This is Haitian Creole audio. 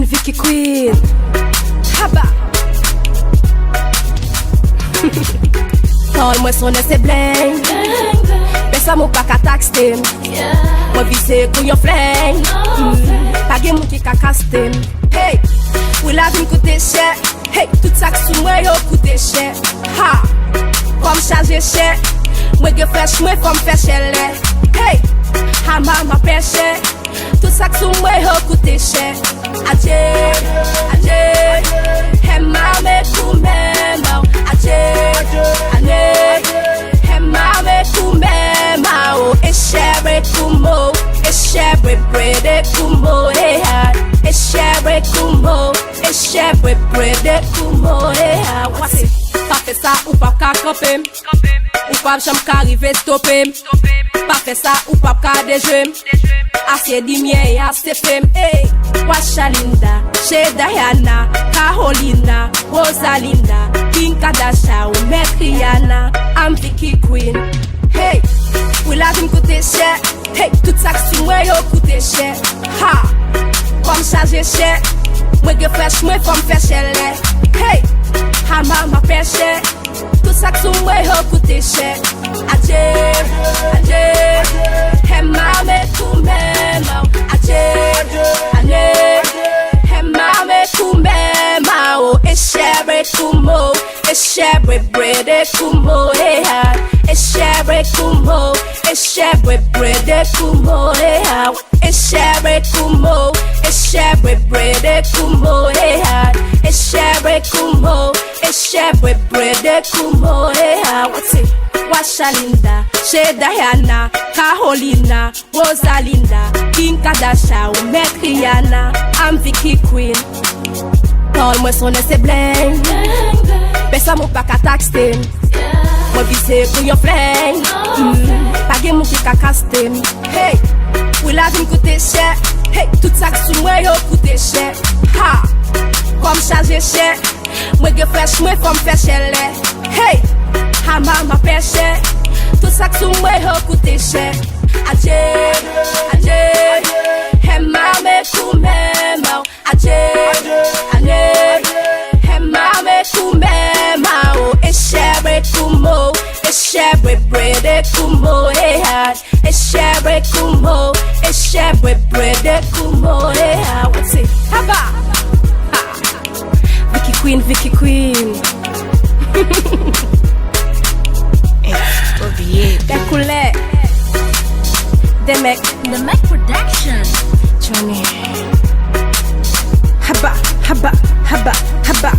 Vicky Queen. Haba. Tol mwen sonne se bling. Pesa mou pa ka tax tem. Mwen vise kou yon fling. Pa gen moun ki ka kastem. Hey, ou la vin koute chè. Hey, tout sak sou mwen yo koute chè. Ha, kom chaje chè. Mwen ge fresh mwen fòm fè chè lè. Hey, ha mama peche. Tout sak sou mwen yo koute chè. Adje, adje, he mame kume mau. Adje, ane, he mame kume mau. Eshere kumo, eshere brede kumo, eshere kumo, eshere brede kumo, wase. Pa fe sa ou pa ka kapem, ou pa jam ka rive stopem. Pa fe sa ou pa ka dejem, ase di mye ase fem. Hey, Washa Linda, Che Diana, Carolina, Rosalinda, Kim Kardashian, Metriana, I'm Vicky Queen. Hey, ou la vin koute chè. Hey, tout sak sou mwen yo koute chè. Ha, kom chaje chè. Mwen ge fresh mwen fòm fè chè lè. Hey, ha mama peche. Tout sak sou mwen yo koute chè. Adje, adje, he mame kume mau. Adje, ane, he mame kume mau. Eshere kumo, eshere brede kumo, eshere kumo, eshere brede kumo, eshere kumo, eshere brede kumo, eshere kumo, eshere brede kumo. What's it? Washa Linda, Che Diana, Carolina, Rosalinda, Kim Kardashian, Metriana, I'm Vicky Queen. Tol mwen sonne se bling. Pesa mou pa ka tax tem. Mwen vise kou yon fling. Pa gen moun ki ka kastem. Hey, ou la vin koute chè. Hey, tout sak sou mwen yo koute chè. Ha, kom chaje chè. Mwen ge fresh mwen fòm fè chè lè. Hey, ha mama peche. Tout sak sou mwen yo koute chè. Adje, adje, he mame kume mau. Adje, ane, he mame kume mau. Eshere kumo, eshere brede kumo, eshere kumo, eshere brede kumo. What's it? Haba, ha. Vicky Queen, Vicky Queen. Decoulé, Demek Production. Johnny. Haba, haba, haba, haba.